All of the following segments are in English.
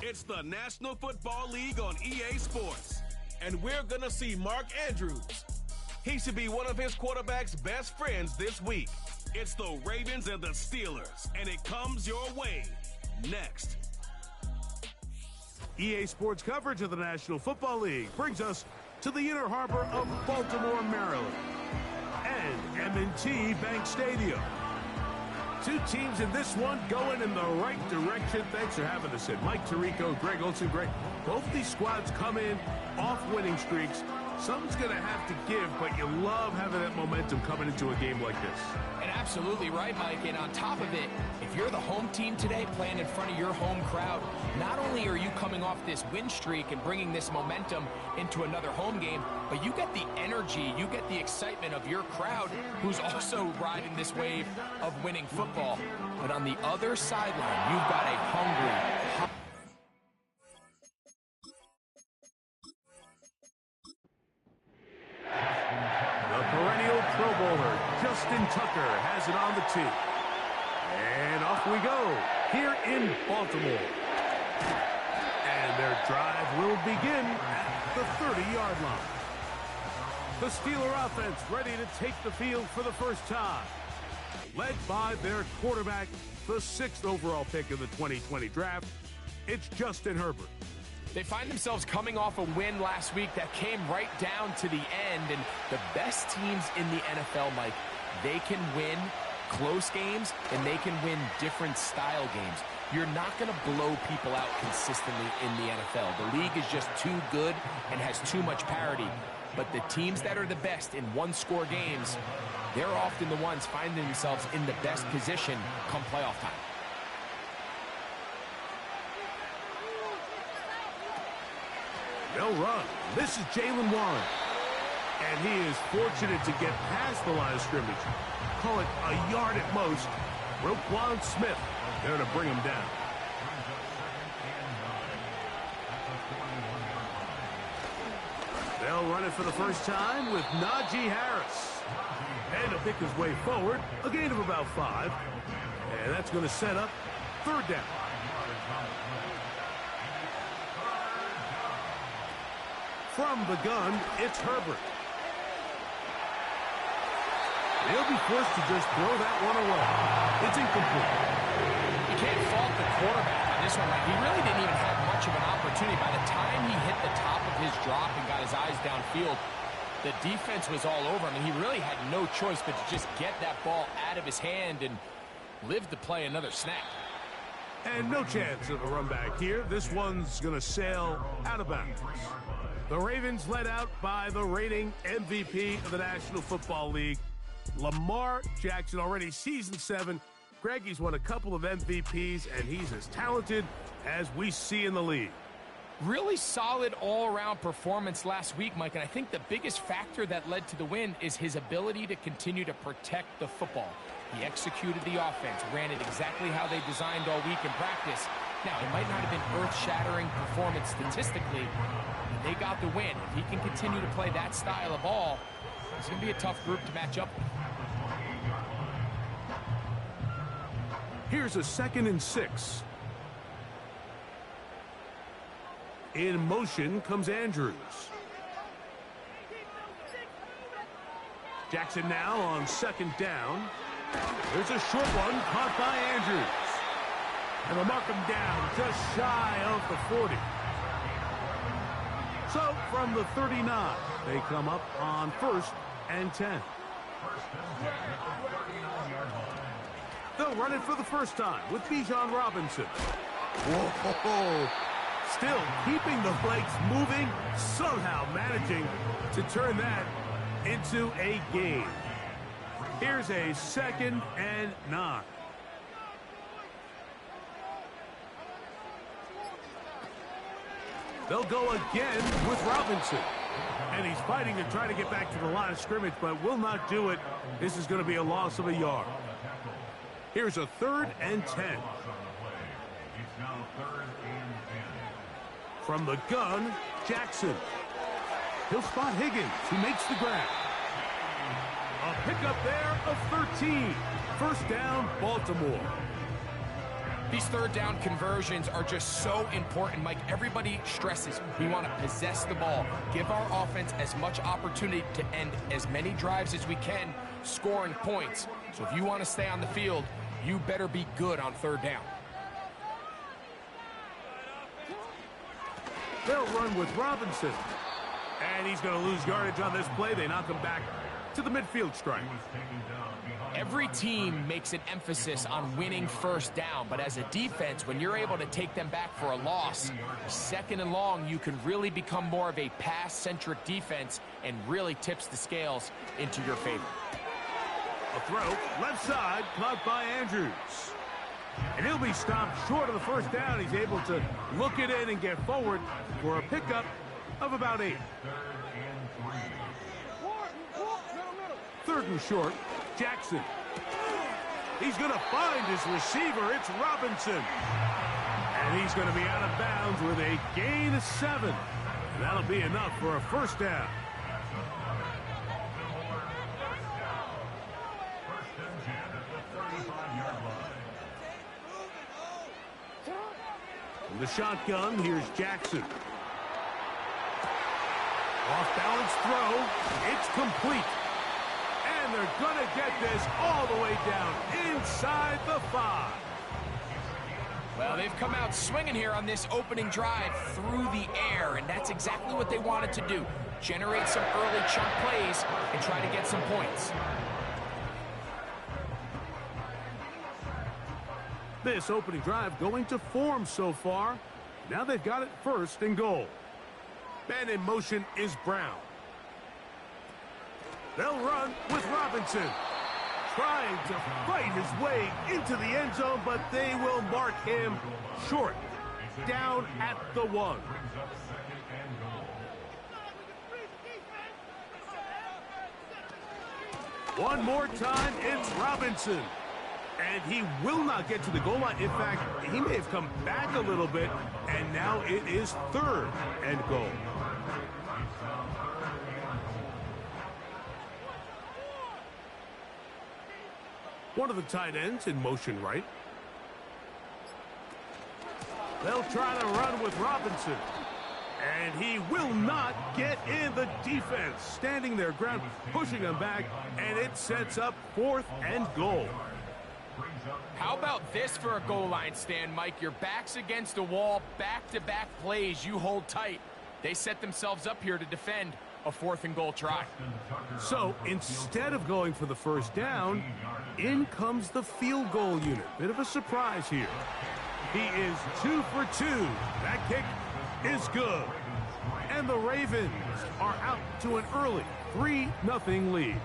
It's the National Football League on EA Sports. And we're going to see Mark Andrews. He should be one of his quarterback's best friends this week. It's the Ravens and the Steelers, and it comes your way next. EA Sports coverage of the National Football League brings us to the inner harbor of Baltimore, Maryland, and M&T Bank Stadium. Two teams in this one going in the right direction. Thanks for having us in. Mike Tirico, Greg Olsen. Greg, both these squads come in off winning streaks. Something's going to have to give, but you love having that momentum coming into a game like this. And absolutely right, Mike. And on top of it, if you're the home team today playing in front of your home crowd, not only are you coming off this win streak and bringing this momentum into another home game, but you get the energy, you get the excitement of your crowd who's also riding this wave of winning football. But on the other sideline, you've got a hungry, perennial Pro Bowler Justin Tucker has it on the tee. And off we go here in Baltimore. And their drive will begin at the 30-yard line. The Steeler offense ready to take the field for the first time. Led by their quarterback, the 6th overall pick of the 2020 draft, it's Justin Herbert. They find themselves coming off a win last week that came right down to the end, and the best teams in the NFL, Mike, they can win close games and they can win different style games. You're not going to blow people out consistently in the NFL. The league is just too good and has too much parity. But the teams that are the best in one-score games, they're often the ones finding themselves in the best position come playoff time. They'll run. This is Jalen Warren. And he is fortunate to get past the line of scrimmage. Call it a yard at most. Roquan Smith there to bring him down. They'll run it for the first time with Najee Harris. And to pick his way forward, a gain of about 5. And that's going to set up 3rd down. From the gun, it's Herbert. He'll be forced to just throw that one away. It's incomplete. You can't fault the quarterback on this one. He really didn't even have much of an opportunity. By the time he hit the top of his drop and got his eyes downfield, the defense was all over him, and he really had no choice but to just get that ball out of his hand and live to play another snap. And no chance of a run back here. This one's going to sail out of bounds. The Ravens led out by the reigning MVP of the National Football League, Lamar Jackson, already season 7. Greg, he's won a couple of MVPs, and he's as talented as we see in the league. Really solid all-around performance last week, Mike, and I think the biggest factor that led to the win is his ability to continue to protect the football. He executed the offense, ran it exactly how they designed all week in practice. Now, it might not have been earth-shattering performance statistically, but they got the win. If he can continue to play that style of ball, it's going to be a tough group to match up with. Here's a 2nd and 6. In motion comes Andrews. Jackson now on 2nd down. There's a short one caught by Andrews. And they'll mark him down just shy of the 40. So from the 39, they come up on 1st and 10. They'll run it for the first time with Bijan Robinson. Whoa! Still keeping the legs moving, somehow managing to turn that into a gain. Here's a 2nd and 9. They'll go again with Robinson. And he's fighting to try to get back to the line of scrimmage, but will not do it. This is going to be a loss of a yard. Here's a 3rd and 10. From the gun, Jackson. He'll spot Higgins, who makes the grab. A pickup there of 13. 1st down, Baltimore. These third down conversions are just so important, Mike. Everybody stresses we want to possess the ball, give our offense as much opportunity to end as many drives as we can, scoring points. So if you want to stay on the field, you better be good on third down. They'll run with Robinson. And he's going to lose yardage on this play. They knock him back to the midfield stripe. Every team makes an emphasis on winning first down, but as a defense, when you're able to take them back for a loss, second and long, you can really become more of a pass-centric defense and really tips the scales into your favor. A throw, left side, caught by Andrews. And he'll be stopped short of the first down. He's able to look it in and get forward for a pickup of about 8. Third and short, Jackson. He's going to find his receiver. It's Robinson. And he's going to be out of bounds with a gain of 7. And that'll be enough for a first down. From the shotgun, here's Jackson. Off-balance throw. It's complete. And they're going to get this all the way down inside the 5. Well, they've come out swinging here on this opening drive through the air, and that's exactly what they wanted to do. Generate some early chunk plays and try to get some points. This opening drive going to form so far. Now they've got it first and goal. Man in motion is Brown. They'll run with Robinson. Trying to fight his way into the end zone, but they will mark him short. Down at the 1. One more time, it's Robinson. And he will not get to the goal line. In fact, he may have come back a little bit, and now it is third and goal. One of the tight ends in motion right. They'll try to run with Robinson. And he will not get in. The defense standing their ground, pushing him back, and it sets up 4th and goal. How about this for a goal line stand, Mike? Your back's against a wall, back-to-back plays, you hold tight. They set themselves up here to defend a 4th and goal try. So instead of going for the first down, in comes the field goal unit. Bit of a surprise here. He is 2 for 2. That kick is good. And the Ravens are out to an early 3-0 lead.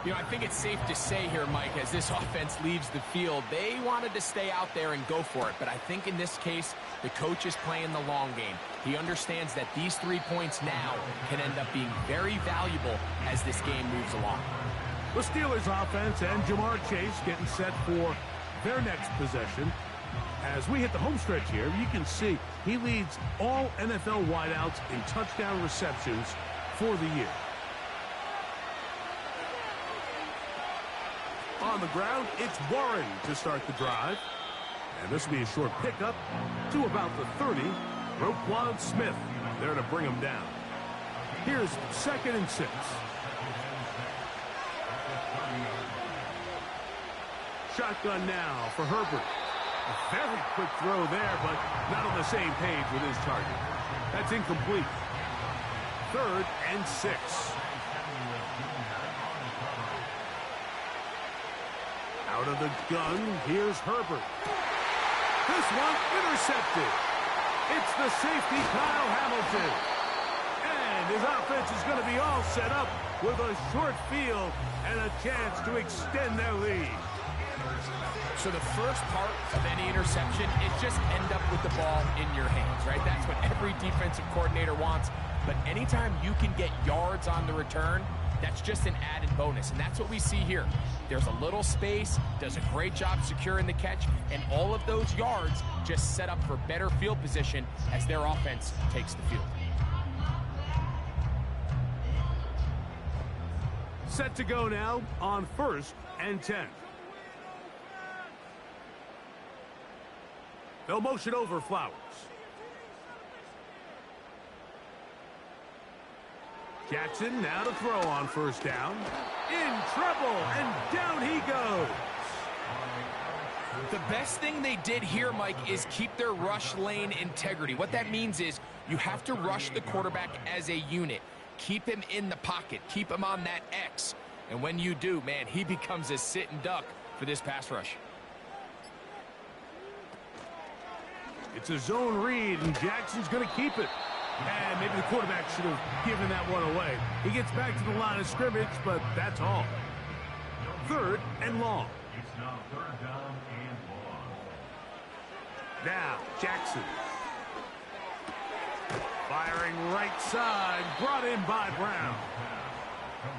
You know, I think it's safe to say here, Mike, as this offense leaves the field, they wanted to stay out there and go for it. But I think in this case, the coach is playing the long game. He understands that these 3 points now can end up being very valuable as this game moves along. The Steelers offense and Jamar Chase getting set for their next possession. As we hit the home stretch here, you can see he leads all NFL wideouts in touchdown receptions for the year. On the ground, it's Warren to start the drive. And this will be a short pickup to about the 30. Roquan Smith there to bring him down. Here's 2nd and 6. Shotgun now for Herbert. A very quick throw there, but not on the same page with his target. That's incomplete. 3rd and 6. Out of the gun, here's Herbert. This one intercepted. It's the safety, Kyle Hamilton. And his offense is going to be all set up with a short field and a chance to extend their lead. So the first part of any interception is just end up with the ball in your hands, right? That's what every defensive coordinator wants. But anytime you can get yards on the return, that's just an added bonus, and that's what we see here. There's a little space, does a great job securing the catch, and all of those yards just set up for better field position as their offense takes the field. Set to go now on 1st and 10. They'll motion over Flowers. Jackson now to throw on first down. In trouble, and down he goes. The best thing they did here, Mike, is keep their rush lane integrity. What that means is you have to rush the quarterback as a unit. Keep him in the pocket. Keep him on that X. And when you do, man, he becomes a sitting duck for this pass rush. It's a zone read, and Jackson's going to keep it. And maybe the quarterback should have given that one away. He gets back to the line of scrimmage, but that's all. 3rd and long. It's now 3rd down and long. Now, Jackson. Firing right side, brought in by Brown.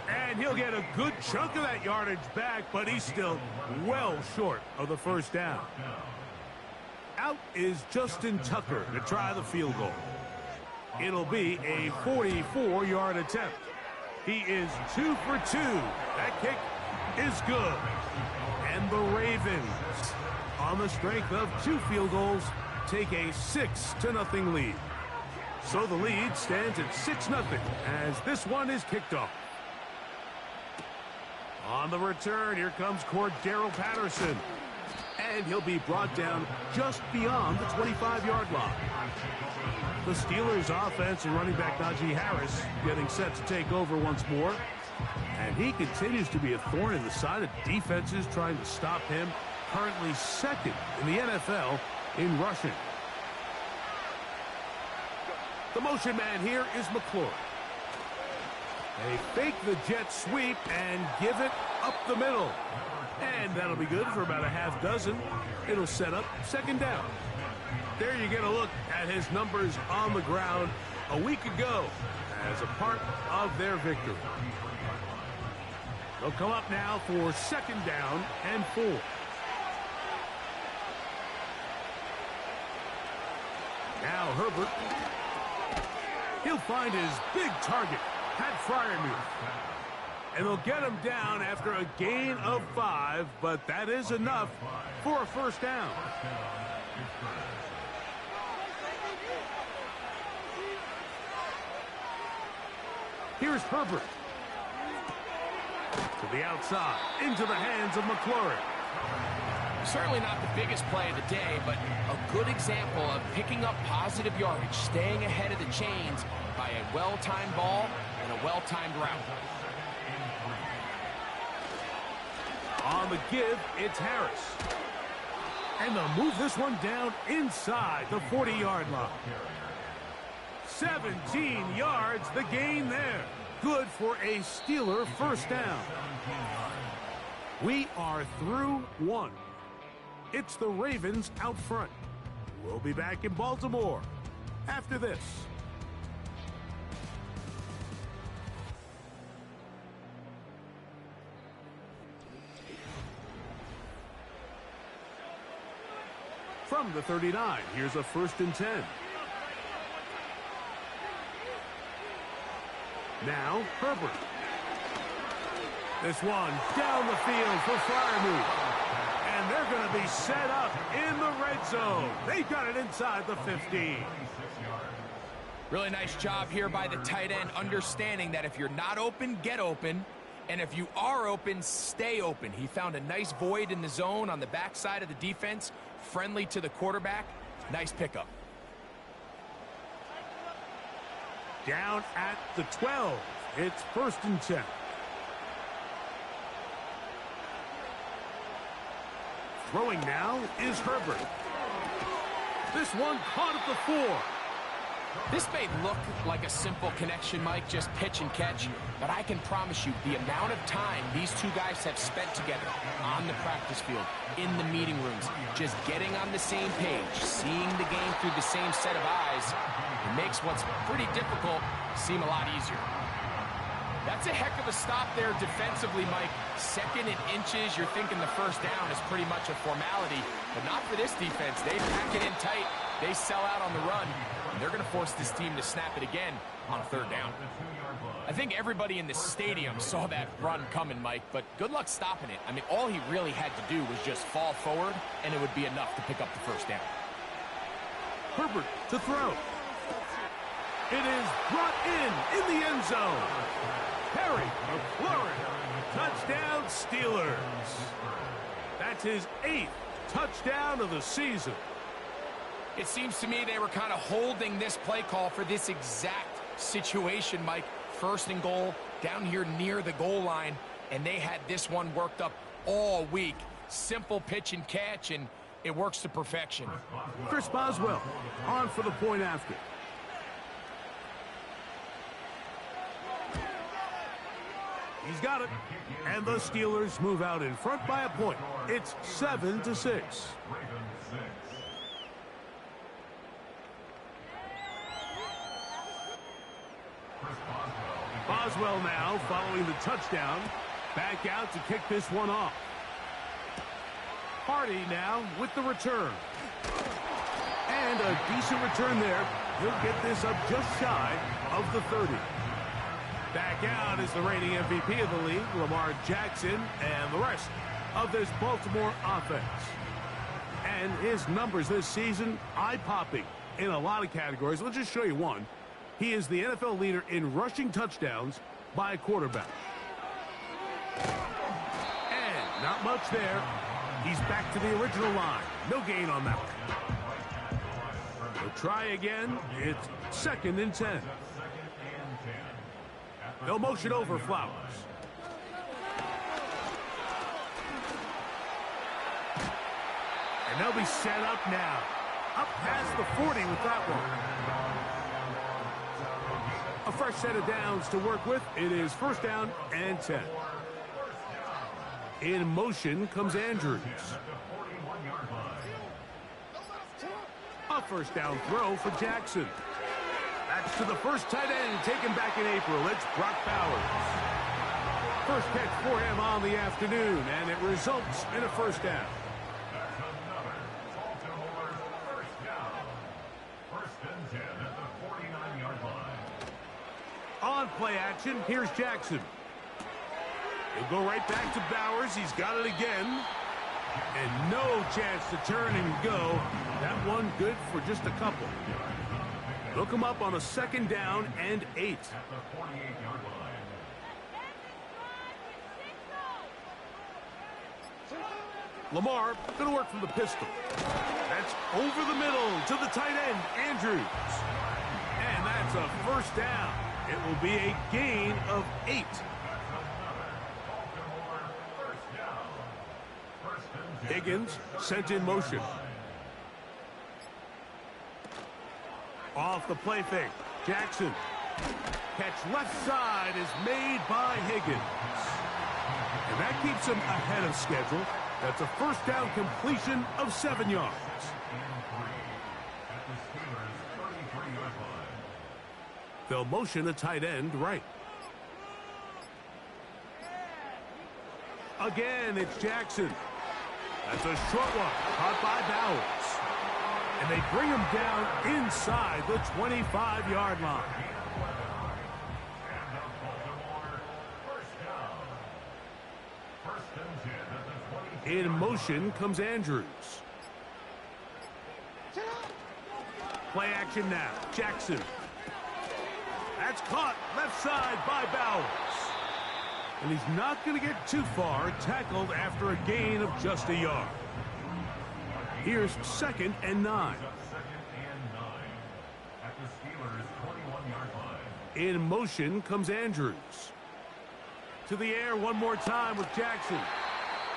And he'll get a good chunk of that yardage back, but he's still well short of the first down. Out is Justin Tucker to try the field goal. It'll be a 44-yard attempt. He is 2 for 2. That kick is good. And the Ravens, on the strength of 2 field goals, take a 6-0 lead. So the lead stands at 6-0 as this one is kicked off. On the return, here comes Cordero Patterson. And he'll be brought down just beyond the 25-yard line. The Steelers' offense and running back Najee Harris getting set to take over once more. And he continues to be a thorn in the side of defenses trying to stop him. Currently 2nd in the NFL in rushing. The motion man here is McClure. They fake the jet sweep and give it up the middle. And that'll be good for about a half dozen. It'll set up 2nd down. There you get a look at his numbers on the ground a week ago as a part of their victory. They'll come up now for 2nd down and 4. Now Herbert. He'll find his big target, Pat Freiermuth. And they'll get him down after a gain of 5, but that is enough for a first down. Here's Herbert. To the outside, into the hands of McClure. Certainly not the biggest play of the day, but a good example of picking up positive yardage, staying ahead of the chains by a well-timed ball and a well-timed route. On the give, it's Harris. And they'll move this one down inside the 40-yard line. 17 yards, the gain there. Good for a Steeler first down. We are through 1. It's the Ravens out front. We'll be back in Baltimore after this. From the 39, here's a 1st and 10. Now, Herbert. This one down the field for Freiermuth. And they're going to be set up in the red zone. They got it inside the 15. Really nice job here by the tight end, understanding that if you're not open, get open. And if you are open, stay open. He found a nice void in the zone on the backside of the defense, friendly to the quarterback. Nice pickup. Down at the 12. It's 1st and 10. Throwing now is Herbert. This one caught at the 4. This may look like a simple connection, Mike, just pitch and catch, but I can promise you the amount of time these two guys have spent together on the practice field, in the meeting rooms, just getting on the same page, seeing the game through the same set of eyes, it makes what's pretty difficult seem a lot easier. That's a heck of a stop there defensively, Mike. 2nd and inches, you're thinking the first down is pretty much a formality, but not for this defense. They pack it in tight, they sell out on the run. They're going to force this team to snap it again on 3rd down. I think everybody in the stadium saw that run coming, Mike, but good luck stopping it. I mean, all he really had to do was just fall forward, and it would be enough to pick up the first down. Herbert to throw. It is brought in the end zone. Perry McLaurin, touchdown Steelers. That's his 8th touchdown of the season. It seems to me they were kind of holding this play call for this exact situation, Mike. 1st and goal, down here near the goal line, and they had this one worked up all week. Simple pitch and catch, and it works to perfection. Chris Boswell on for the point after. He's got it. And the Steelers move out in front by a point. It's 7-6. Boswell now following the touchdown. Back out to kick this one off. Hardy now with the return. And a decent return there. He'll get this up just shy of the 30. Back out is the reigning MVP of the league, Lamar Jackson, and the rest of this Baltimore offense. And his numbers this season, eye-popping in a lot of categories. Let's just show you one. He is the NFL leader in rushing touchdowns by a quarterback. And not much there. He's back to the original line. No gain on that one. He'll try again. It's 2nd and 10. They'll motion over Flowers. And they'll be set up now. Up past the 40 with that one. A fresh set of downs to work with. It is 1st down and 10. In motion comes Andrews. A 1st down throw for Jackson. That's to the first tight end taken back in April. It's Brock Bowers. First catch for him on the afternoon, and it results in a 1st down. On play action, here's Jackson. He'll go right back to Bowers. He's got it again. And no chance to turn and go. That one good for just a couple. Look him up on a 2nd down and 8. Lamar going to work from the pistol. That's over the middle to the tight end, Andrews. And that's a 1st down. It will be a gain of 8. Higgins sent in motion. Off the play fake. Jackson. Catch left side is made by Higgins. And that keeps him ahead of schedule. That's a 1st down completion of 7 yards. They'll motion a tight end right. Again, it's Jackson. That's a short one, caught by Bowers. And they bring him down inside the 25-yard line. In motion comes Andrews. Play action now. Jackson. That's caught left side by Bowers. And he's not going to get too far, tackled after a gain of just a yard. Here's 2nd and 9. In motion comes Andrews. To the air one more time with Jackson.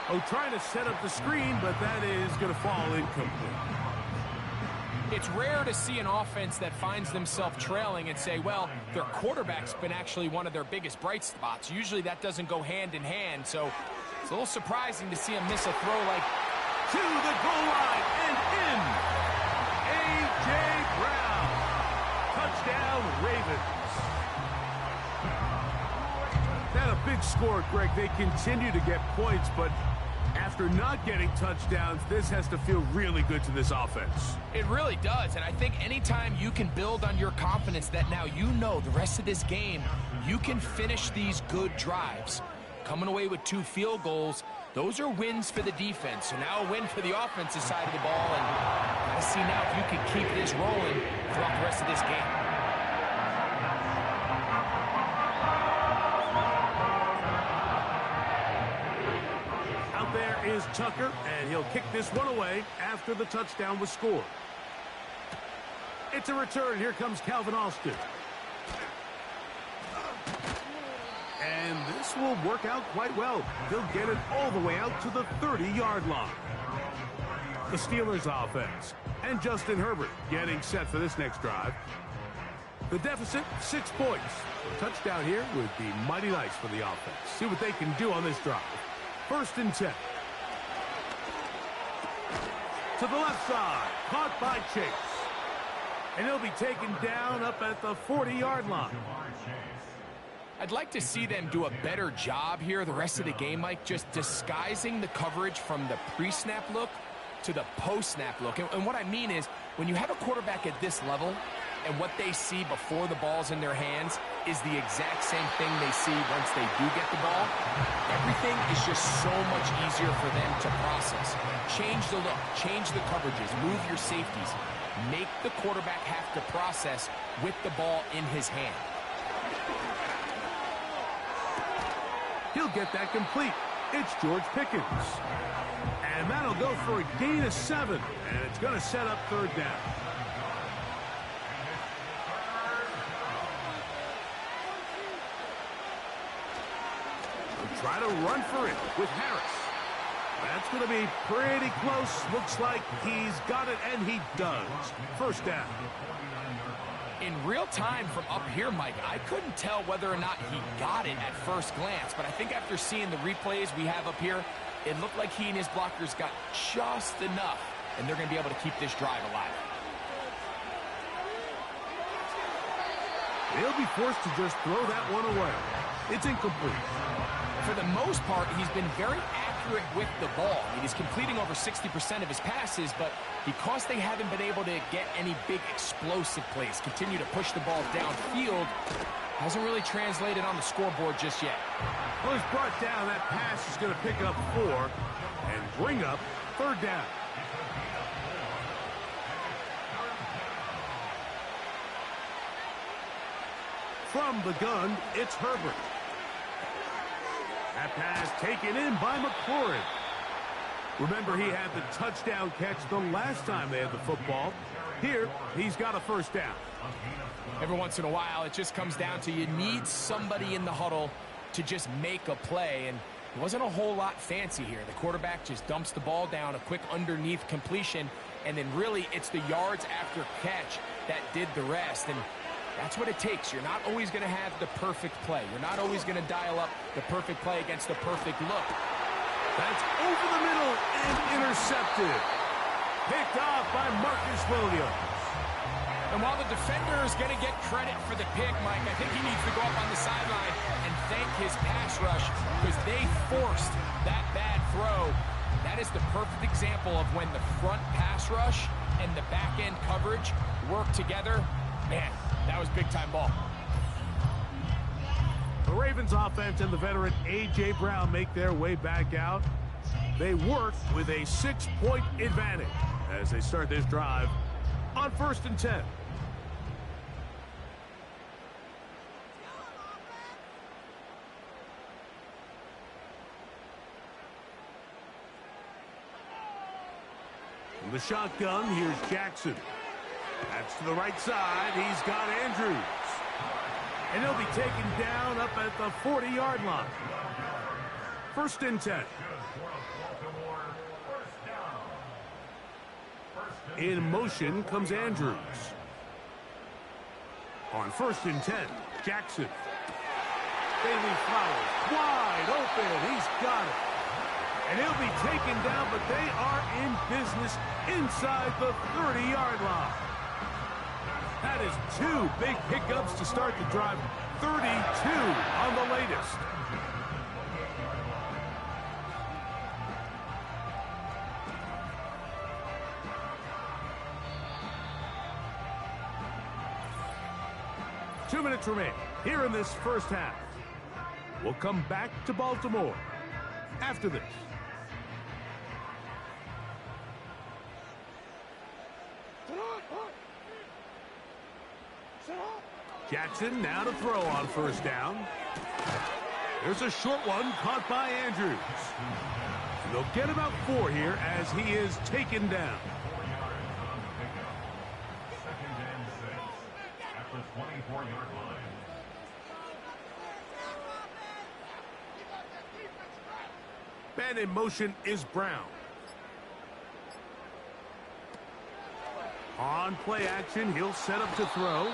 Oh, trying to set up the screen, but that is going to fall incomplete. It's rare to see an offense that finds themselves trailing and say, well, their quarterback's been actually one of their biggest bright spots. Usually that doesn't go hand in hand, so it's a little surprising to see him miss a throw like to the goal line and in. A.J. Brown. Touchdown, Ravens. Not a big score, Greg. They continue to get points, but after not getting touchdowns, this has to feel really good to this offense. It really does, and I think anytime you can build on your confidence that now you know the rest of this game, you can finish these good drives. Coming away with 2 field goals, Those are wins for the defense. So now a win for the offensive side of the ball. And gotta see now if you can keep this rolling throughout the rest of this game. Out there is Tucker, and he'll kick this one away after the touchdown was scored. It's a return. Here comes Calvin Austin. And this will work out quite well. He'll get it all the way out to the 30-yard line. The Steelers offense and Justin Herbert getting set for this next drive. The deficit, 6 points. A touchdown here would be mighty nice for the offense. See what they can do on this drive. 1st and 10. To the left side. Caught by Chase. And he'll be taken down up at the 40-yard line. I'd like to see them do a better job here the rest of the game, Mike, just disguising the coverage from the pre-snap look to the post-snap look. And what I mean is, when you have a quarterback at this level and what they see before the ball's in their hands is the exact same thing they see once they do get the ball, everything is just so much easier for them to process. Change the look, change the coverages, move your safeties. Make the quarterback have to process with the ball in his hand. He'll get that complete. It's George Pickens. And that'll go for a gain of 7. And it's going to set up 3rd down. We'll try to run for it with Harris. That's going to be pretty close. Looks like he's got it, and he does. 1st down. In real time from up here, Mike, I couldn't tell whether or not he got it at first glance, but I think after seeing the replays we have up here, it looked like he and his blockers got just enough, and they're going to be able to keep this drive alive. They'll be forced to just throw that one away. It's incomplete. For the most part, he's been very accurate with the ball. I mean, he's completing over 60% of his passes, but because they haven't been able to get any big explosive plays, continue to push the ball downfield, hasn't really translated on the scoreboard just yet. Well, he's brought down. That pass is going to pick up 4 and bring up 3rd down. From the gun, it's Herbert. That pass taken in by McLaurin. Remember, he had the touchdown catch the last time they had the football. Here, he's got a 1st down. Every once in a while, it just comes down to you need somebody in the huddle to just make a play, and it wasn't a whole lot fancy here. The quarterback just dumps the ball down, a quick underneath completion, and then really it's the yards after catch that did the rest. And that's what it takes. You're not always going to have the perfect play. You're not always going to dial up the perfect play against the perfect look. That's over the middle and intercepted. Picked off by Marcus Williams. And while the defender is going to get credit for the pick, Mike, I think he needs to go up on the sideline and thank his pass rush because they forced that bad throw. That is the perfect example of when the front pass rush and the back end coverage work together. Man, that was big-time ball. The Ravens offense and the veteran A.J. Brown make their way back out. They work with a 6-point advantage as they start this drive on 1st and 10. From the shotgun, here's Jackson. That's to the right side. He's got Andrews. And he'll be taken down up at the 40-yard line. 1st and 10. In motion comes Andrews. On 1st and 10, Jackson. Bailey Flowers wide open. He's got it. And he'll be taken down, but they are in business inside the 30-yard line. That is 2 big pickups to start the drive. 32 on the latest. Two minutes remain here in this first half. We'll come back to Baltimore after this. Jackson now to throw on first down. There's a short one caught by Andrews. And they'll get about 4 here as he is taken down. 4 yards on the pickup. 2nd and 6 at the 24-yard line. Man in motion is Brown. On play action, he'll set up to throw.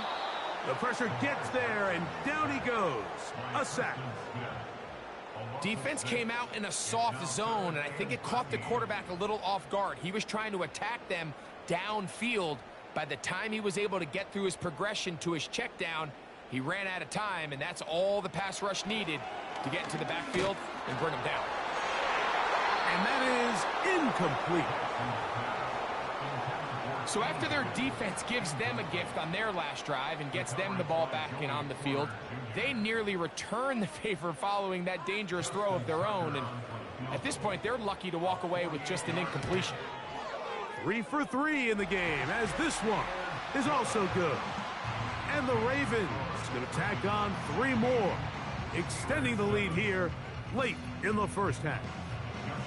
The pressure gets there, and down he goes. A sack. Defense came out in a soft zone, and I think it caught the quarterback a little off guard. He was trying to attack them downfield. By the time he was able to get through his progression to his check down, he ran out of time, and that's all the pass rush needed to get into the backfield and bring him down. And that is incomplete. So after their defense gives them a gift on their last drive and gets them the ball back and on the field, they nearly return the favor following that dangerous throw of their own. And at this point, they're lucky to walk away with just an incompletion. 3 for 3 in the game, as this one is also good. And the Ravens going to tack on 3 more, extending the lead here late in the first half.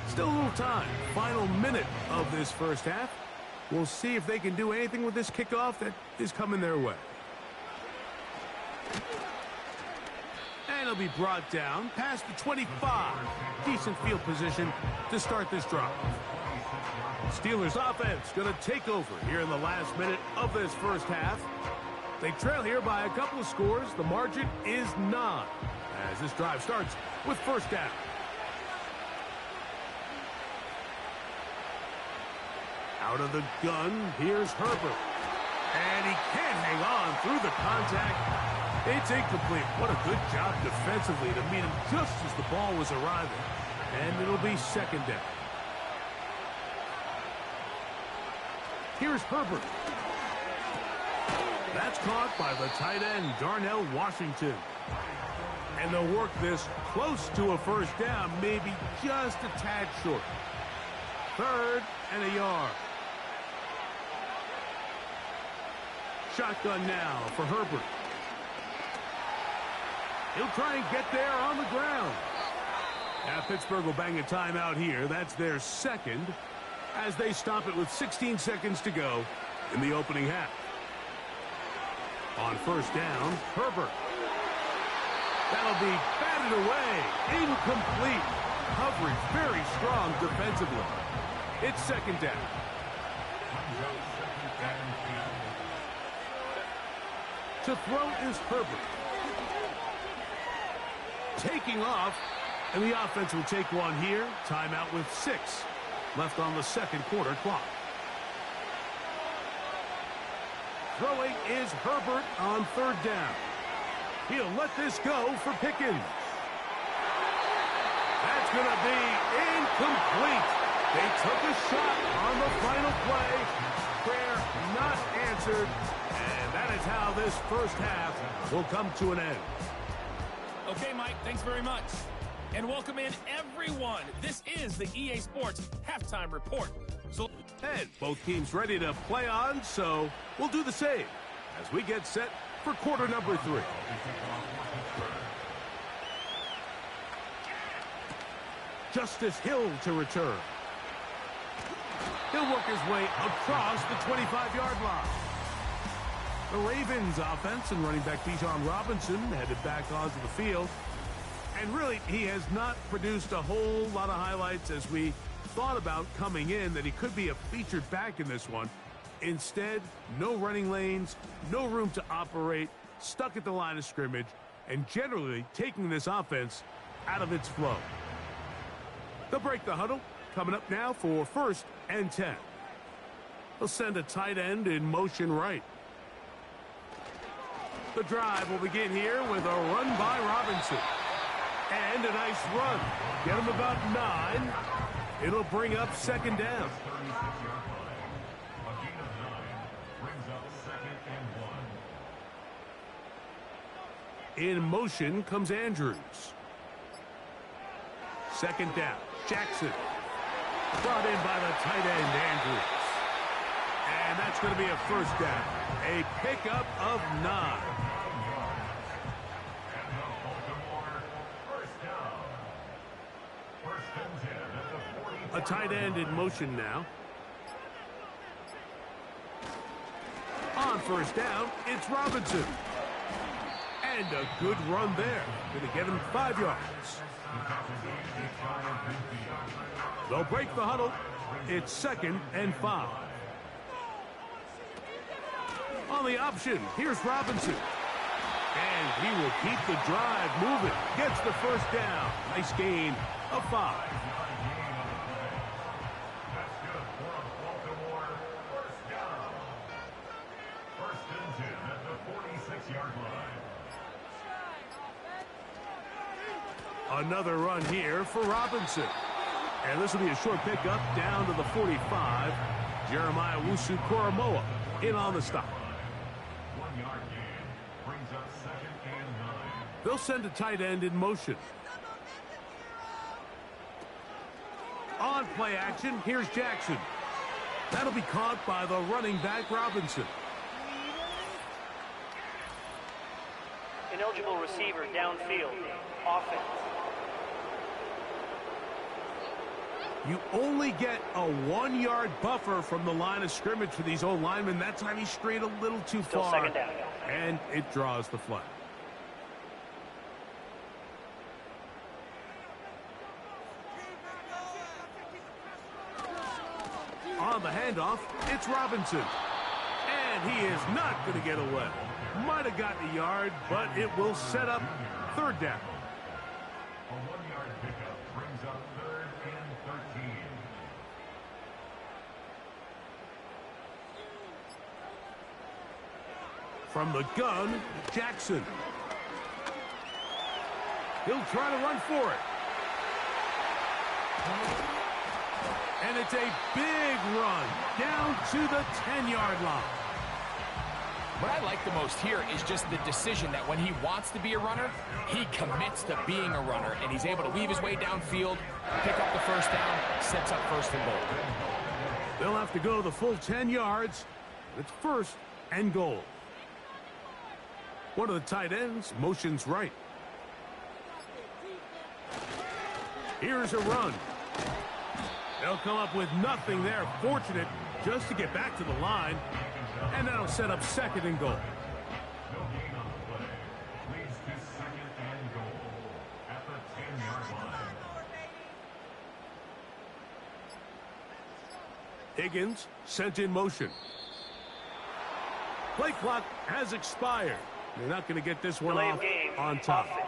Still a little time. Final minute of this first half. We'll see if they can do anything with this kickoff that is coming their way. And it'll be brought down past the 25. Decent field position to start this drive. Steelers offense going to take over here in the last minute of this first half. They trail here by a couple of scores. The margin is 9 as this drive starts with first down. Out of the gun, here's Herbert. And he can't hang on through the contact. It's incomplete. What a good job defensively to meet him just as the ball was arriving. And it'll be second down. Here's Herbert. That's caught by the tight end, Darnell Washington. And they'll work this close to a first down, maybe just a tad short. 3rd and a yard. Shotgun now for Herbert. He'll try and get there on the ground. Now Pittsburgh will bang a timeout here. That's their second as they stop it with 16 seconds to go in the opening half. On first down, Herbert. That'll be batted away. Incomplete. Coverage very strong defensively. It's second down. To throw is Herbert. Taking off, and the offense will take one here. Timeout with 6 left on the second quarter clock. Throwing is Herbert on 3rd down. He'll let this go for Pickens. That's going to be incomplete. They took a shot on the final play. Prayer not answered. And that is how this first half will come to an end. Okay, Mike, thanks very much. And welcome in, everyone. This is the EA Sports Halftime Report. And both teams ready to play on, so we'll do the same as we get set for quarter number 3. Justice Hill to return. He'll work his way across the 25-yard line. The Ravens offense and running back Bijan Robinson headed back onto the field. And really, he has not produced a whole lot of highlights as we thought about coming in that he could be a featured back in this one. Instead, no running lanes, no room to operate, stuck at the line of scrimmage, and generally taking this offense out of its flow. They'll break the huddle. Coming up now for 1st and 10. They'll send a tight end in motion right. The drive will begin here with a run by Robinson. And a nice run. Get him about 9. It'll bring up second down. In motion comes Andrews. Second down. Jackson. Brought in by the tight end, Andrews. And that's going to be a first down. A pickup of 9. A tight end in motion now. On first down, it's Robinson. And a good run there. Going to get him 5 yards. They'll break the huddle. It's 2nd and 5. On the option, here's Robinson. And he will keep the drive moving. Gets the first down. Nice gain of 5. Another run here for Robinson. And this will be a short pickup down to the 45. Jeremiah Wusu-Koromoa in on the stop. 1 yard gain brings up 2nd and 9. They'll send a tight end in motion. On play action, here's Jackson. That'll be caught by the running back Robinson. Ineligible receiver downfield. Offense. You only get a 1-yard buffer from the line of scrimmage for these old linemen. That time he strayed a little too Still far. 2nd down. And it draws the flag. On the handoff, it's Robinson. And he is not going to get away. Might have gotten a yard, but it will set up 3rd down. A 1-yard pickup brings up 3rd and 13. From the gun, Jackson. He'll try to run for it. And it's a big run down to the 10-yard line. What I like the most here is just the decision that when he wants to be a runner, he commits to being a runner, and he's able to weave his way downfield, pick up the first down, sets up 1st and goal. They'll have to go the full 10 yards. It's 1st and goal. One of the tight ends motions right. Here's a run. They'll come up with nothing there. Fortunate just to get back to the line. And that'll set up 2nd and goal. No gain on the play. Leads to 2nd and goal at the 10-yard line. Higgins sent in motion. Play clock has expired. They're not going to get this one Delay off game. on top. Offense.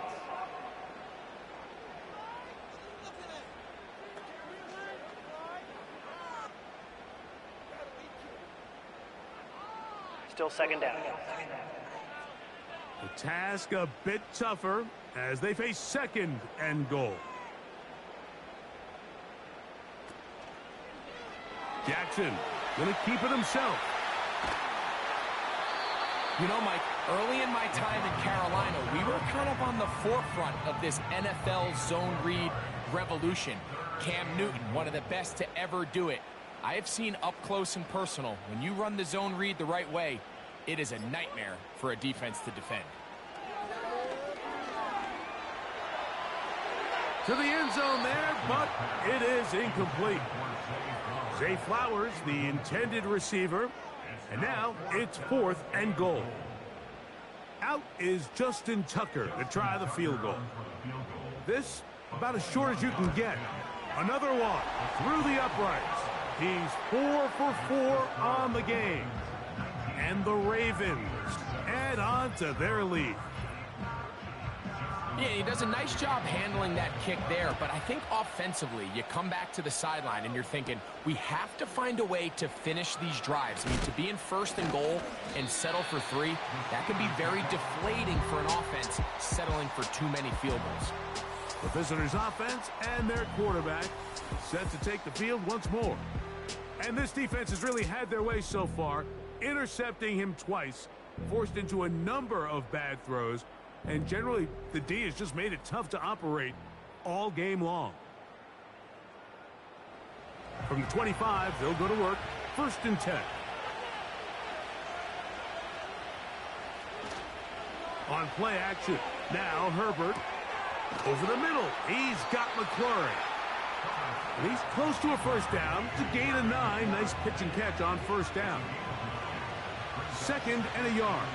Still 2nd down. The task a bit tougher as they face 2nd and goal. Jackson going to keep it himself. You know, Mike, early in my time in Carolina, we were kind of on the forefront of this NFL zone read revolution. Cam Newton, one of the best to ever do it. I have seen up close and personal, when you run the zone read the right way, it is a nightmare for a defense to defend. To the end zone there, but it is incomplete. Zay Flowers, the intended receiver, and now it's 4th and goal. Out is Justin Tucker to try the field goal. This about as short as you can get. Another one through the uprights. He's 4 for 4 on the game. And the Ravens add on to their lead. Yeah, he does a nice job handling that kick there, but I think offensively, you come back to the sideline and you're thinking, we have to find a way to finish these drives. I mean, to be in 1st and goal and settle for 3, that can be very deflating for an offense settling for too many field goals. The visitors' offense and their quarterback set to take the field once more. And this defense has really had their way so far, intercepting him twice, forced into a number of bad throws, and generally the D has just made it tough to operate all game long. From the 25, they'll go to work, 1st and 10. On play action, now Herbert. Over the middle, he's got McLaurin. And he's close to a first down to gain a 9. Nice pitch and catch on first down. 2nd and a yard.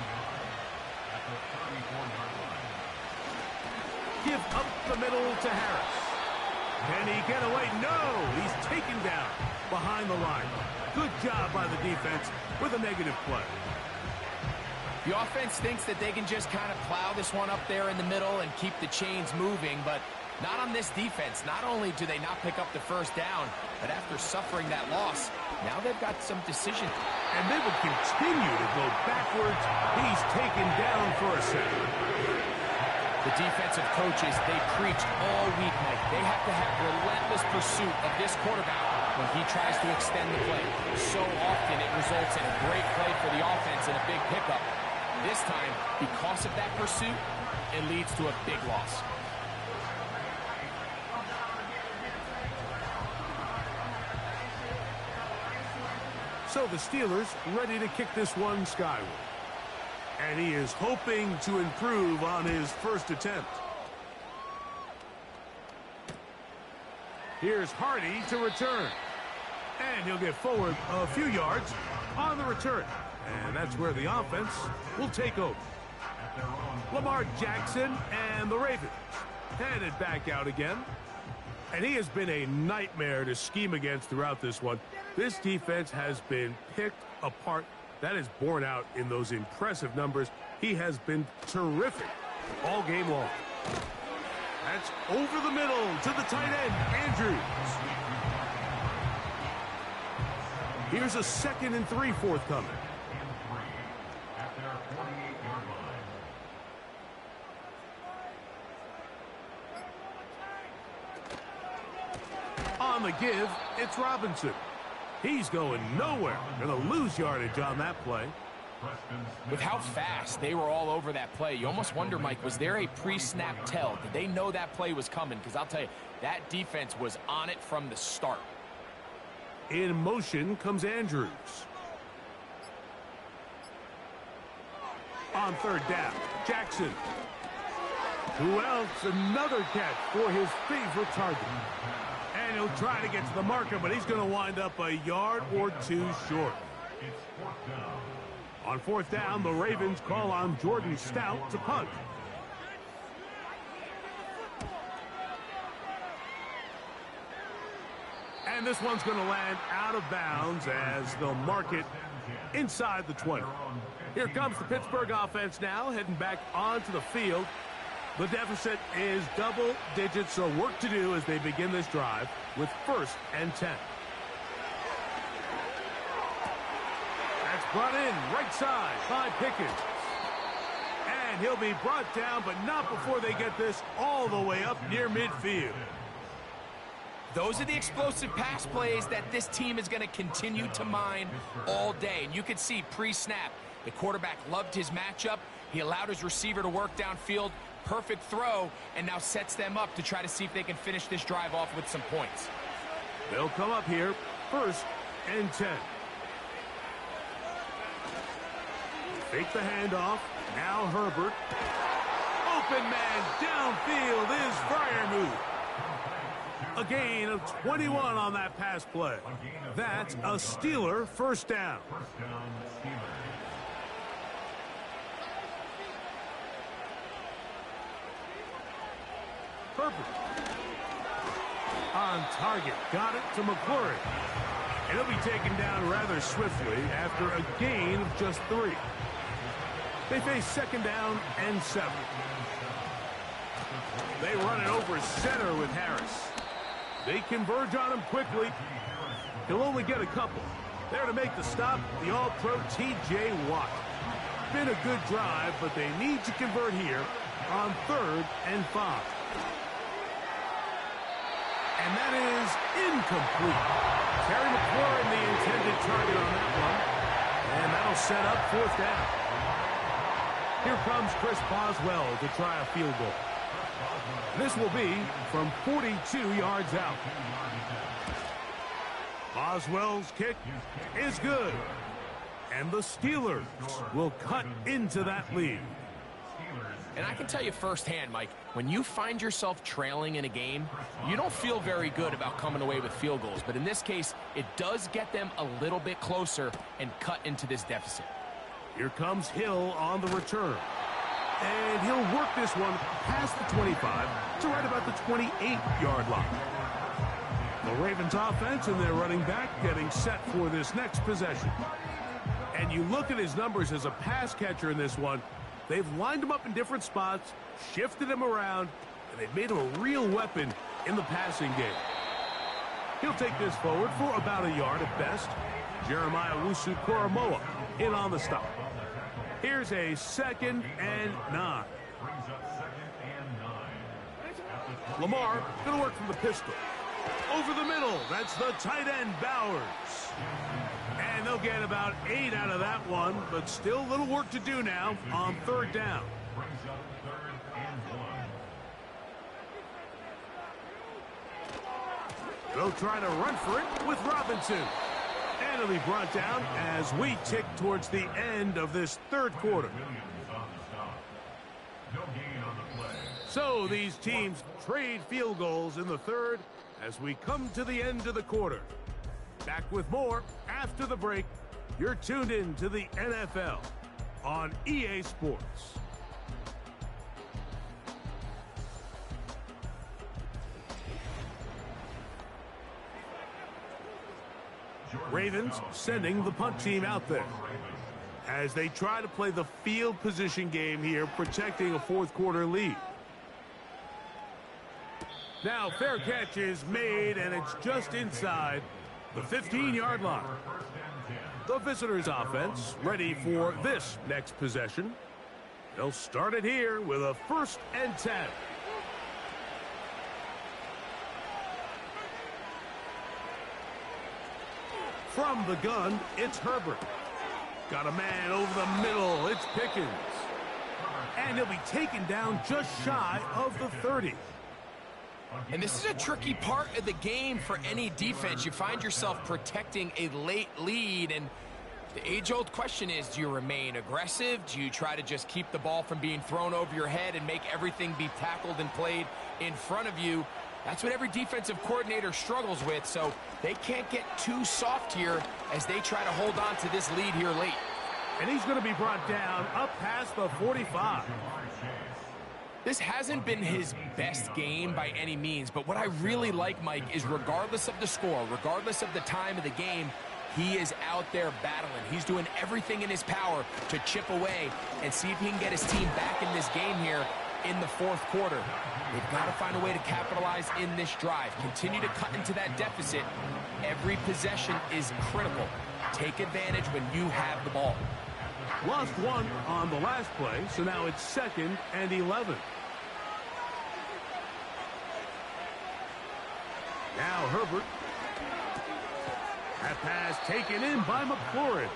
Give up the middle to Harris. Can he get away? No! He's taken down behind the line. Good job by the defense with a negative play. The offense thinks that they can just kind of plow this one up there in the middle and keep the chains moving, but not on this defense. Not only do they not pick up the first down, but after suffering that loss, now they've got some decision. And they will continue to go backwards. He's taken down for a second. The defensive coaches, they preach all week, Mike. They have to have relentless pursuit of this quarterback when he tries to extend the play. So often it results in a great play for the offense and a big pickup. This time, because of that pursuit, it leads to a big loss. So the Steelers ready to kick this one skyward. And he is hoping to improve on his first attempt. Here's Hardy to return. And he'll get forward a few yards on the return. And that's where the offense will take over. Lamar Jackson and the Ravens headed back out again. And he has been a nightmare to scheme against throughout this one. This defense has been picked apart. That is borne out in those impressive numbers. He has been terrific all game long. That's over the middle to the tight end, Andrews. Here's a 2nd and 3 forthcoming. On the give, it's Robinson. He's going nowhere. Going to lose yardage on that play. With how fast they were all over that play, you almost wonder, Mike, was there a pre-snap tell? Did they know that play was coming? Because I'll tell you, that defense was on it from the start. In motion comes Andrews. On 3rd down, Jackson. Who else? Another catch for his favorite target. And he'll try to get to the marker, but he's going to wind up a yard or 2 short. On 4th down, the Ravens call on Jordan Stout to punt. And this one's going to land out of bounds as they'll mark it inside the 20. Here comes the Pittsburgh offense now, heading back onto the field. The deficit is double digits, so work to do as they begin this drive with 1st and 10. That's brought in right side by Pickens. And he'll be brought down, but not before they get this all the way up near midfield. Those are the explosive pass plays that this team is going to continue to mine all day. And you can see pre-snap, the quarterback loved his matchup. He allowed his receiver to work downfield. Perfect throw, and now sets them up to try to see if they can finish this drive off with some points. They'll come up here, 1st and 10. Fake the handoff. Now Herbert. Open man downfield is Freiermuth. A gain of 21 on that pass play. That's a Steeler 1st down. Herbert. On target. Got it to McLaurin. And he'll be taken down rather swiftly after a gain of just 3. They face 2nd down and 7. They run it over center with Harris. They converge on him quickly. He'll only get a couple. There to make the stop, the All-Pro T.J. Watt. Been a good drive, but they need to convert here on 3rd and 5. And that is incomplete. Terry McLaurin, the intended target on that one. And that'll set up 4th down. Here comes Chris Boswell to try a field goal. This will be from 42 yards out. Boswell's kick is good. And the Steelers will cut into that lead. And I can tell you firsthand, Mike, when you find yourself trailing in a game, you don't feel very good about coming away with field goals. But in this case, it does get them a little bit closer and cut into this deficit. Here comes Hill on the return. And he'll work this one past the 25 to right about the 28-yard line. The Ravens offense and their running back getting set for this next possession. And you look at his numbers as a pass catcher in this one. They've lined him up in different spots, shifted him around, and they've made him a real weapon in the passing game. He'll take this forward for about a yard at best. Jeremiah Wusu-Koromoa in on the stop. Here's a 2nd and 9. Lamar going to work from the pistol. Over the middle, that's the tight end, Bowers. And they'll get about 8 out of that one, but still a little work to do now on 3rd down. They'll try to run for it with Robinson. And it'll be brought down as we tick towards the end of this 3rd quarter. So these teams trade field goals in the 3rd as we come to the end of the quarter. Back with more after the break. You're tuned in to the NFL on EA Sports. Ravens sending the punt team out there as they try to play the field position game here, protecting a 4th quarter lead. Now fair catch is made, and it's just inside the 15-yard line. The visitors' offense ready for this next possession. They'll start it here with a 1st and 10. From the gun, it's Herbert. Got a man over the middle. It's Pickens. And he'll be taken down just shy of the 30. And this is a tricky part of the game for any defense. You find yourself protecting a late lead, and the age-old question is, do you remain aggressive? Do you try to just keep the ball from being thrown over your head and make everything be tackled and played in front of you? That's what every defensive coordinator struggles with, so they can't get too soft here as they try to hold on to this lead here late. And he's going to be brought down up past the 45. This hasn't been his best game by any means, but what I really like, Mike, is regardless of the score, regardless of the time of the game, he is out there battling. He's doing everything in his power to chip away and see if he can get his team back in this game here in the 4th quarter. They've got to find a way to capitalize in this drive. Continue to cut into that deficit. Every possession is critical. Take advantage when you have the ball. Lost one on the last play, so now it's 2nd and 11. Now Herbert. That pass taken in by McLaurin.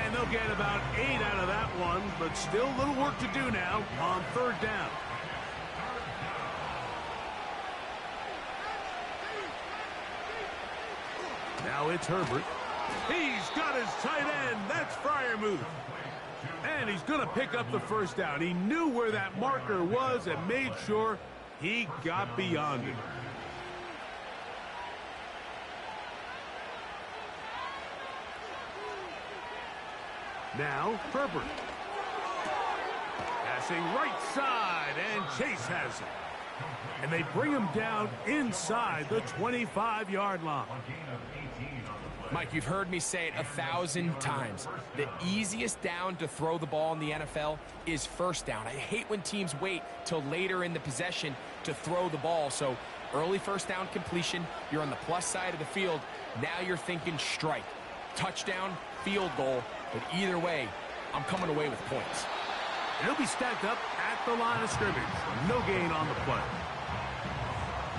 And they'll get about 8 out of that one, but still a little work to do now on 3rd down. Now it's Herbert. He's got his tight end. That's Freiermuth. And he's going to pick up the 1st down. He knew where that marker was and made sure he got beyond it. Now Herbert. Passing right side, and Chase has it. And they bring him down inside the 25-yard line. Mike, you've heard me say it 1,000 times. The easiest down to throw the ball in the NFL is 1st down. I hate when teams wait till later in the possession to throw the ball. So early 1st down completion, you're on the plus side of the field. Now you're thinking strike, touchdown, field goal. But either way, I'm coming away with points. He'll be stacked up at the line of scrimmage. No gain on the play.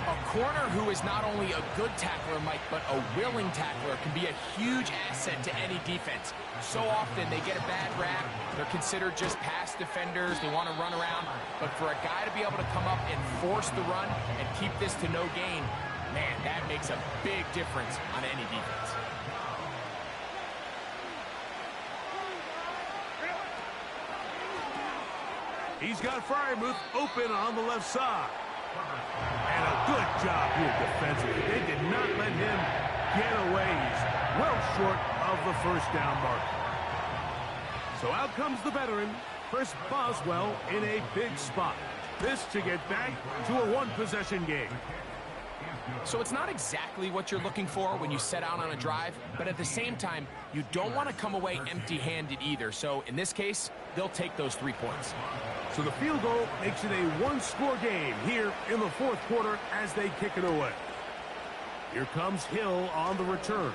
A corner who is not only a good tackler, Mike, but a willing tackler can be a huge asset to any defense. So often they get a bad rap. They're considered just pass defenders. They want to run around. But for a guy to be able to come up and force the run and keep this to no gain, man, that makes a big difference on any defense. He's got Fryermuth open on the left side. And a good job here defensively. They did not let him get away. He's well short of the first down mark. So out comes the veteran, Chris Boswell, in a big spot. This to get back to a one-possession game. So it's not exactly what you're looking for when you set out on a drive, but at the same time, you don't want to come away empty-handed either. So in this case, they'll take those 3 points. So the field goal makes it a one-score game here in the fourth quarter as they kick it away. Here comes Hill on the return.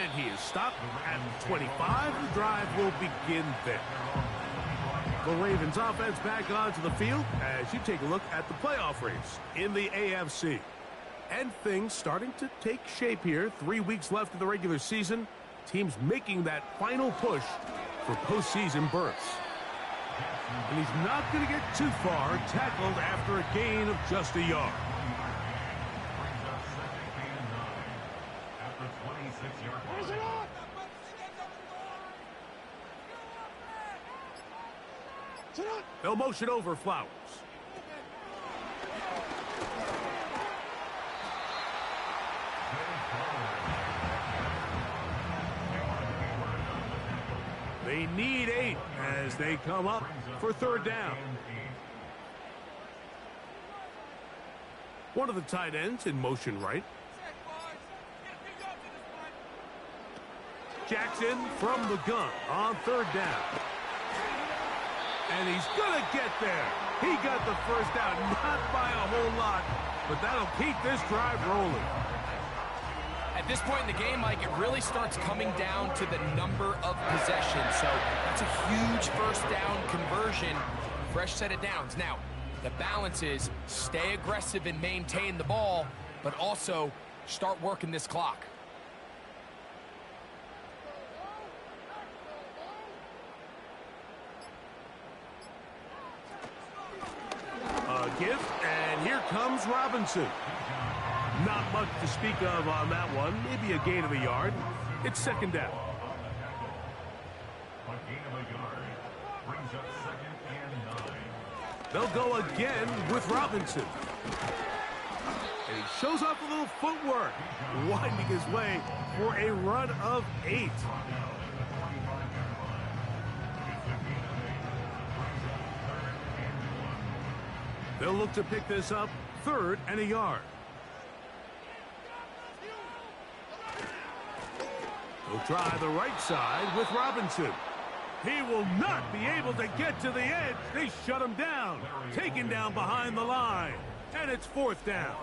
And he is stopped at 25. The drive will begin there. The Ravens offense back onto the field as you take a look at the playoff race in the AFC. And things starting to take shape here. 3 weeks left of the regular season. Teams making that final push for postseason berths. And he's not going to get too far, tackled after a gain of just a yard. They'll motion over Flowers. They need 8 as they come up for third down. One of the tight ends in motion right. Jackson from the gun on third down. And he's going to get there. He got the first down, not by a whole lot, but that'll keep this drive rolling. At this point in the game, Mike, it really starts coming down to the number of possessions. So that's a huge first down conversion. Fresh set of downs. Now, the balance is stay aggressive and maintain the ball, but also start working this clock. Give, and here comes Robinson. Not much to speak of on that one. Maybe a gain of a yard. It's second down. They'll go again with Robinson. And he shows off a little footwork, winding his way for a run of 8. They'll look to pick this up, third and a yard. They'll try the right side with Robinson. He will not be able to get to the edge. They shut him down. Taken down behind the line. And it's fourth down.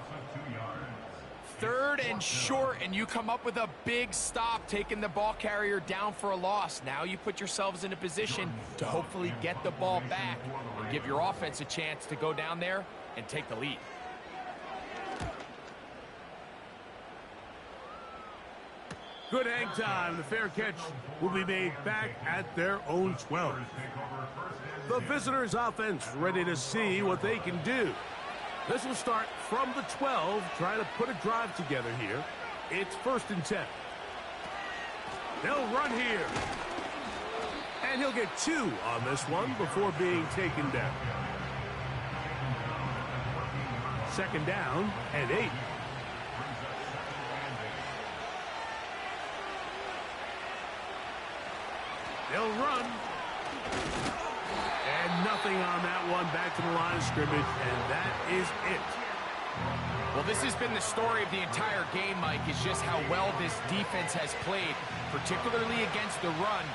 Third and short, and you come up with a big stop, taking the ball carrier down for a loss. Now you put yourselves in a position to hopefully get the ball back and give your offense a chance to go down there and take the lead. Good hang time. The fair catch will be made back at their own 12. The visitors' offense ready to see what they can do. This will start from the 12, trying to put a drive together here. It's first and 10. They'll run here. And he'll get 2 on this one before being taken down. Second down and 8. They'll run. And nothing on that one. Back to the line of scrimmage, and that is it. Well, this has been the story of the entire game, Mike, is just how well this defense has played, particularly against the run.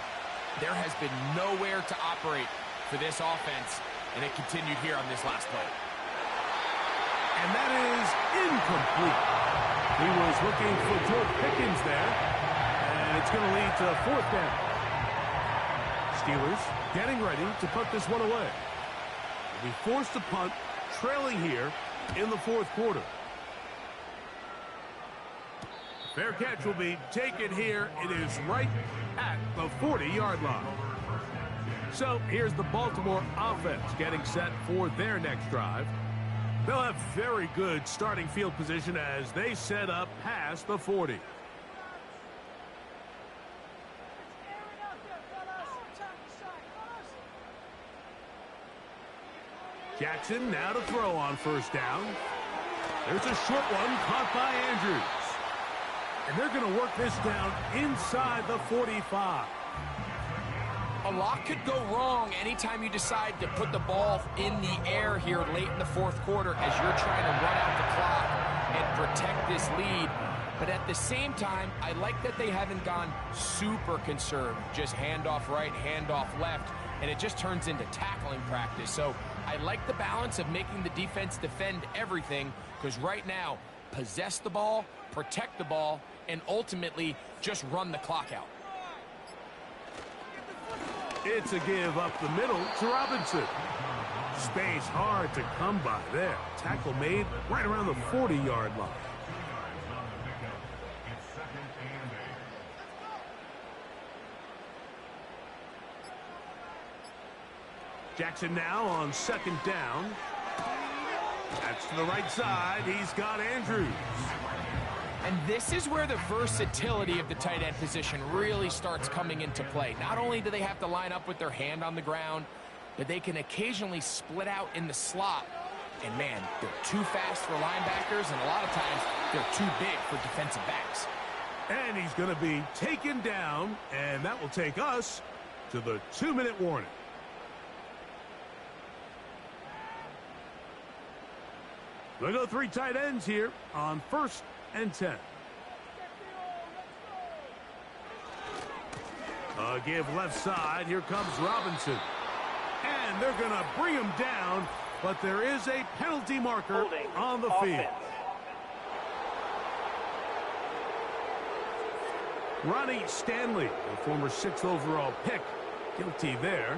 There has been nowhere to operate for this offense, and it continued here on this last play. And that is incomplete. He was looking for George Pickens there, and it's going to lead to fourth down. Steelers getting ready to put this one away. They'll be forced to punt, trailing here in the fourth quarter. Fair catch will be taken here. It is right at the 40-yard line. So here's the Baltimore offense getting set for their next drive. They'll have very good starting field position as they set up past the 40. Jackson now to throw on first down. There's a short one caught by Andrews. And they're going to work this down inside the 45. A lot could go wrong anytime you decide to put the ball in the air here late in the fourth quarter as you're trying to run out the clock and protect this lead. But at the same time, I like that they haven't gone super conserved. Just handoff right, handoff left, and it just turns into tackling practice. So I like the balance of making the defense defend everything, because right now, possess the ball, protect the ball, and ultimately just run the clock out. It's a give up the middle to Robinson. Space hard to come by there. Tackle made right around the 40-yard line. Jackson now on second down. That's to the right side. He's got Andrews. And this is where the versatility of the tight end position really starts coming into play. Not only do they have to line up with their hand on the ground, but they can occasionally split out in the slot. And man, they're too fast for linebackers, and a lot of times they're too big for defensive backs. And he's going to be taken down, and that will take us to the 2-minute warning. We'll go 3 tight ends here on 1st and 10. A give left side. Here comes Robinson. And they're going to bring him down, but there is a penalty marker on the field. Ronnie Stanley, the former 6th overall pick, guilty there.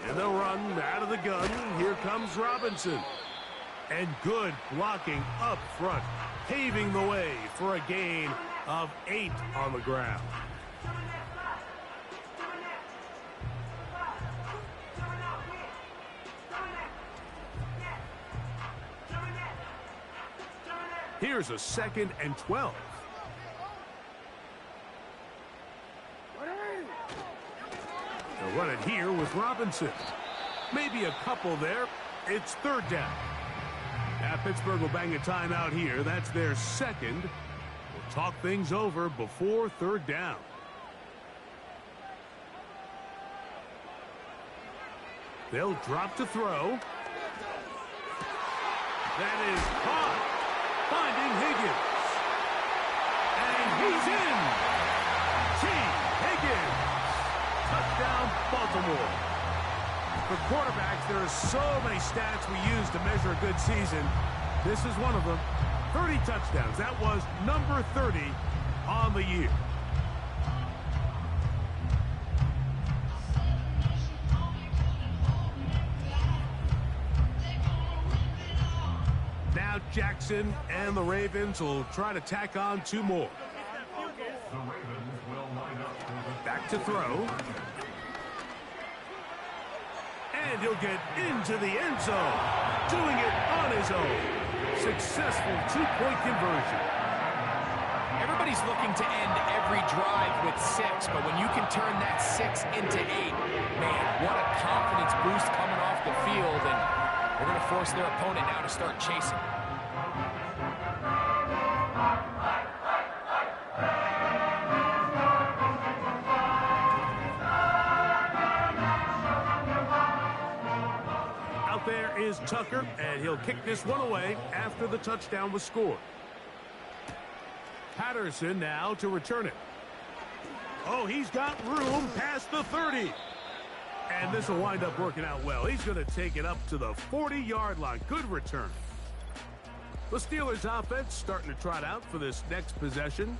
And they'll run out of the gun. Here comes Robinson. And good blocking up front, paving the way for a gain of 8 on the ground. Here's a 2nd and 12. They'll run it here with Robinson. Maybe a couple there. It's 3rd down. Now Pittsburgh will bang a timeout here. That's their 2nd. We'll talk things over before 3rd down. They'll drop to throw. That is caught. Finding Higgins. And he's in. T. Higgins. Touchdown, Baltimore. For quarterbacks, there are so many stats we use to measure a good season. This is one of them. 30 touchdowns. That was number 30 on the year. Now Jackson and the Ravens will try to tack on 2 more. Back to throw. And he'll get into the end zone. Doing it on his own. Successful 2-point conversion. Everybody's looking to end every drive with 6, but when you can turn that 6 into 8, man, what a confidence boost coming off the field, and they're going to force their opponent now to start chasing. There is Tucker, and he'll kick this one away after the touchdown was scored. Patterson now to return it. Oh, he's got room past the 30. And this will wind up working out well. He's going to take it up to the 40-yard line. Good return. The Steelers offense starting to trot out for this next possession.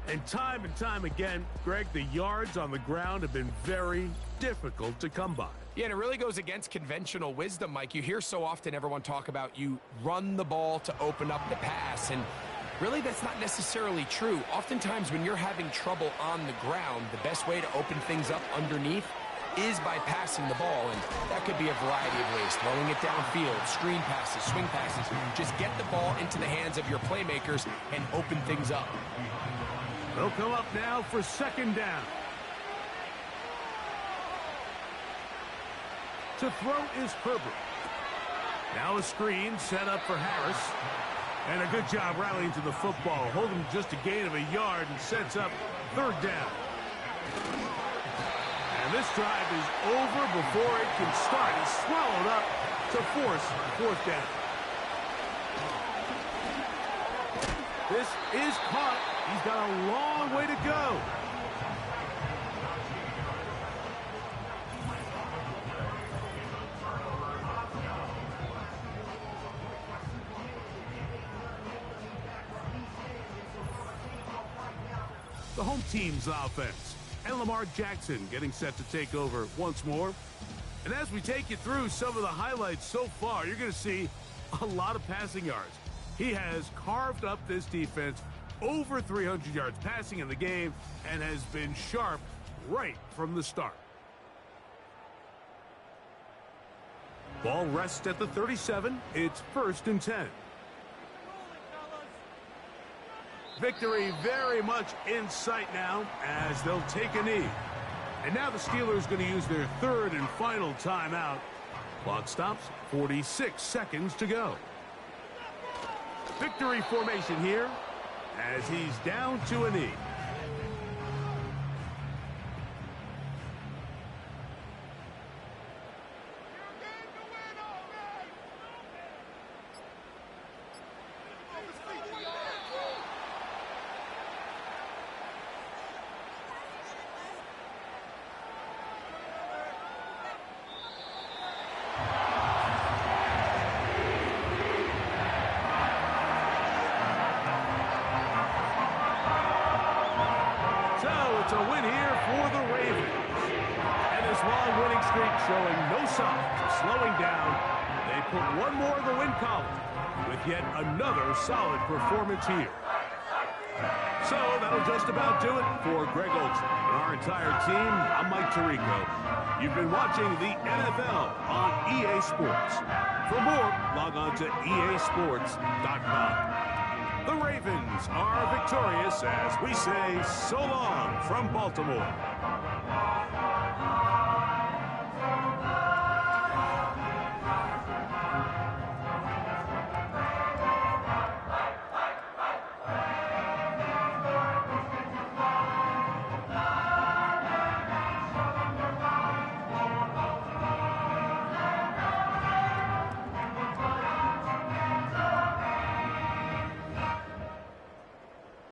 And time again, Greg, the yards on the ground have been very difficult to come by. Yeah, and it really goes against conventional wisdom, Mike. You hear so often everyone talk about you run the ball to open up the pass, and really that's not necessarily true. Oftentimes when you're having trouble on the ground, the best way to open things up underneath is by passing the ball, and that could be a variety of ways. Throwing it downfield, screen passes, swing passes. Just get the ball into the hands of your playmakers and open things up. They'll come up now for 2nd down. To throw is Herbert. Now a screen set up for Harris. And a good job rallying to the football. Holding just a gain of a yard and sets up third down. And this drive is over before it can start. He's swallowed up to force fourth down. This is caught. He's got a long way to go. The home team's offense. And Lamar Jackson getting set to take over once more. And as we take you through some of the highlights so far, you're going to see a lot of passing yards. He has carved up this defense, over 300 yards passing in the game, and has been sharp right from the start. Ball rests at the 37. It's 1st and 10. Victory very much in sight now as they'll take a knee. And now the Steelers going to use their third and final timeout. Clock stops, 46 seconds to go. Victory formation here as he's down to a knee. It's a win here for the Ravens. And this long winning streak showing no signs of slowing down. They put one more in the win column with yet another solid performance here. So that'll just about do it for Greg Olsen and our entire team. I'm Mike Tirico. You've been watching the NFL on EA Sports. For more, log on to easports.com. The Ravens are victorious as we say so long from Baltimore.